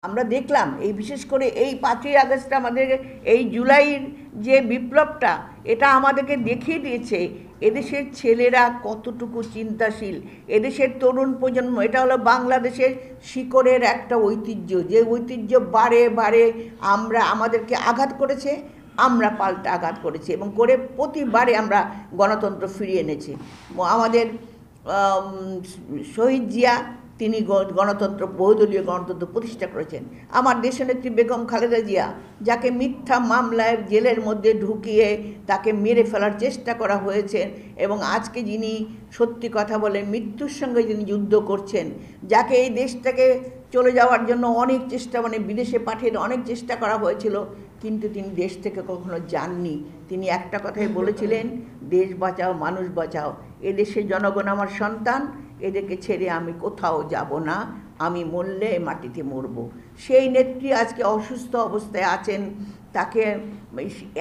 আমরা দেখলাম এই বিশেষ করে এই 5ই আগস্ট আমাদের এই জুলাইয়ের যে বিপ্লবটা, এটা আমাদেরকে দেখিয়ে দিয়েছে এদেশের ছেলেরা কতটুকু চিন্তাশীল, এদেশের তরুণ প্রজন্ম। এটা হলো বাংলাদেশের শিকড়ের একটা ঐতিহ্য, যে ঐতিহ্য বারে বারে আমাদেরকে আঘাত করেছে, আমরা পাল্টা আঘাত করেছি এবং করে প্রতিবারে আমরা গণতন্ত্র ফিরিয়ে এনেছি। আমাদের শহীদ জিয়া তিনি গণতন্ত্র, বহুদলীয় গণতন্ত্র প্রতিষ্ঠা করেছেন। আমার দেশনেত্রী বেগম খালেদা জিয়া, যাকে মিথ্যা মামলায় জেলের মধ্যে ঢুকিয়ে তাকে মেরে ফেলার চেষ্টা করা হয়েছে, এবং আজকে যিনি সত্যি কথা বলে মৃত্যুর সঙ্গে যিনি যুদ্ধ করছেন, যাকে এই দেশ থেকে চলে যাওয়ার জন্য অনেক চেষ্টা, বিদেশে পাঠিয়ে অনেক চেষ্টা করা হয়েছিল, কিন্তু তিনি দেশ থেকে কখনো যাননি। তিনি একটা কথাই বলেছিলেন, দেশ বাঁচাও, মানুষ বাঁচাও, এদেশের জনগণ আমার সন্তান, এদেরকে ছেড়ে আমি কোথাও যাব না, আমি মরলে মাটিতে মরব। সেই নেত্রী আজকে অসুস্থ অবস্থায় আছেন, তাকে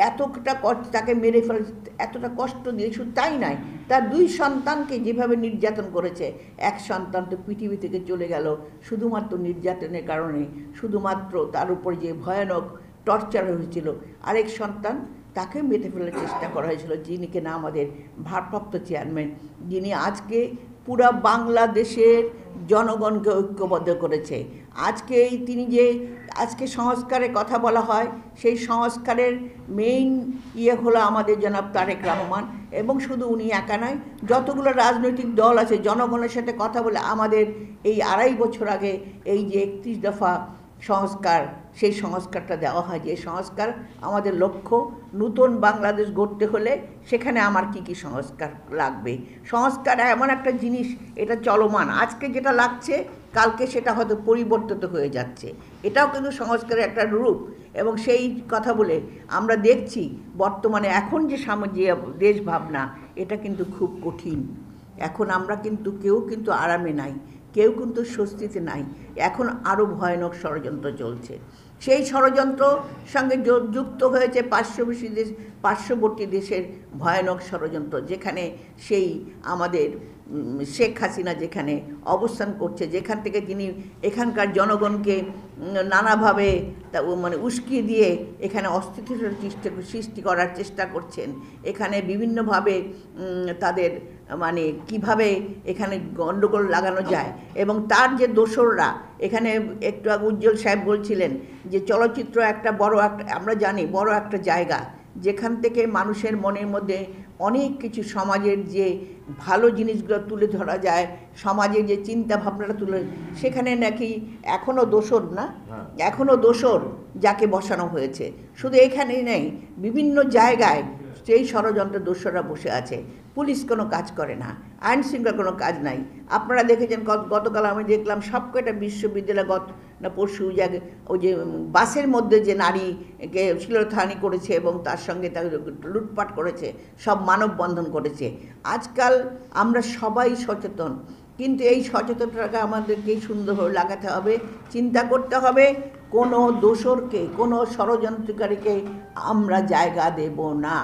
এতটা তাকে মেরে ফেলে এতটা কষ্ট দিয়ে, শুধু তাই নয়, তার 2 সন্তানকে যেভাবে নির্যাতন করেছে, এক সন্তান তো পৃথিবী থেকে চলে গেল শুধুমাত্র নির্যাতনের কারণে, শুধুমাত্র তার উপর যে ভয়ানক টর্চার হয়েছিল। আরেক সন্তান, তাকে মেরে ফেলার চেষ্টা করা হয়েছিল, যিনি কিনা আমাদের ভারপ্রাপ্ত চেয়ারম্যান, যিনি আজকে পুরা বাংলাদেশের জনগণকে ঐক্যবদ্ধ করেছে। আজকে তিনি যে আজকে সংস্কারের কথা বলা হয়, সেই সংস্কারের মেইন হলো আমাদের জনাব তারেক রহমান, এবং শুধু উনি একা নয়, যতগুলো রাজনৈতিক দল আছে জনগণের সাথে কথা বলে আমাদের এই 2.5 বছর আগে এই যে 31 দফা সংস্কার, সেই সংস্কারটা দেওয়া হয়। যে সংস্কার আমাদের লক্ষ্য, নতুন বাংলাদেশ গড়তে হলে সেখানে আমার কি কি সংস্কার লাগবে। সংস্কার এমন একটা জিনিস, এটা চলমান, আজকে যেটা লাগছে কালকে সেটা হয়তো পরিবর্তিত হয়ে যাচ্ছে, এটাও কিন্তু সংস্কারের একটা রূপ। এবং সেই কথা বলে আমরা দেখছি বর্তমানে এখন যে দেশ ভাবনা, এটা কিন্তু খুব কঠিন। এখন আমরা কিন্তু কেউ কিন্তু আরামে নাই, কেউ কিন্তু স্বস্তিতে নাই, এখন আরও ভয়ানক ষড়যন্ত্র চলছে। সেই ষড়যন্ত্র সঙ্গে যুক্ত হয়েছে পার্শ্ববর্তী দেশের ভয়ানক ষড়যন্ত্র, যেখানে সেই আমাদের শেখ হাসিনা যেখানে অবস্থান করছে, যেখান থেকে তিনি এখানকার জনগণকে নানাভাবে উস্কিয়ে দিয়ে এখানে অস্থিতিশীল সৃষ্টি করার চেষ্টা করছেন। এখানে বিভিন্নভাবে তাদের কিভাবে এখানে গণ্ডগোল লাগানো যায়, এবং তার যে দোসররা, এখানে একটু আগে উজ্জ্বল সাহেব বলছিলেন যে চলচ্চিত্র একটা আমরা জানি বড় একটা জায়গা, যেখান থেকে মানুষের মনের মধ্যে অনেক কিছু, সমাজের যে ভালো জিনিসগুলো তুলে ধরা যায়, সমাজের যে চিন্তা ভাবনাটা সেখানে নাকি এখনও দোসর না, এখনও দোসর যাকে বসানো হয়েছে। শুধু এখানেই নেই, বিভিন্ন জায়গায় সেই ষড়যন্ত্রের দোসররা বসে আছে। পুলিশ কোনো কাজ করে না, আইন শৃঙ্খলা কোনো কাজ নাই। আপনারা দেখেছেন গতকাল আমি দেখলাম সবকটা বিশ্ববিদ্যালয় পরশু জায়গায় ওই যে বাসের মধ্যে যে নারীকে শ্লীলতাহানি করেছে এবং তার সঙ্গে তাকে লুটপাট করেছে, সব মানববন্ধন করেছে। আজকাল আমরা সবাই সচেতন, কিন্তু এই সচেতনতাকে আমাদেরকেই সুন্দরভাবে লাগাতে হবে, চিন্তা করতে হবে, কোনো দোসরকে, কোনো ষড়যন্ত্রকারীকে আমরা জায়গা দেব না।